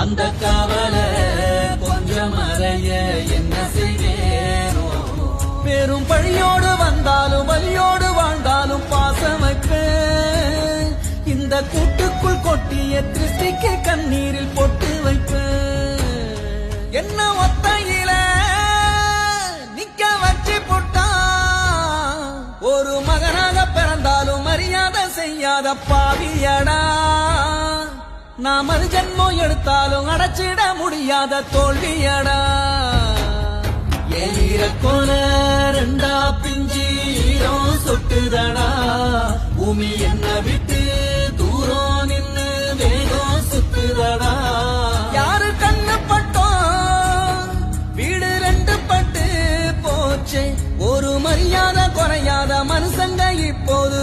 அந்த கவலை கொஞ்சம் அறைய என்ன செய்வேனோ. பெரும் பழியோடு வந்தாலும் வலியோடு வாழ்ந்தாலும் பாசம் வைப்பேன். இந்த கூட்டுக்குள் கொட்டிய திருஷ்டிக்கு கண்ணீரில் பொட்டு வைப்பேன். என்ன ஒத்தையில நிக்க வச்சு போட்டா ஒரு மகனாக பிறந்தாலும் மரியாதை செய்யாத பாவியடா. நான் மறு ஜென்மம் எடுத்தாலும் அடைச்சிட முடியாத தோல்வியடா. ஏறக்கோல ரெண்டா பிஞ்சி ஈரம் சொட்டுதடா. பூமி என்ன விட்டு தூரம் நின்னு வேகம் சுத்துதடா. யாரு கண்ணு பட்டோம் வீடு ரெண்டு பட்டு போச்சே. ஒரு மரியாதை குறையாத மனுஷங்க இப்போது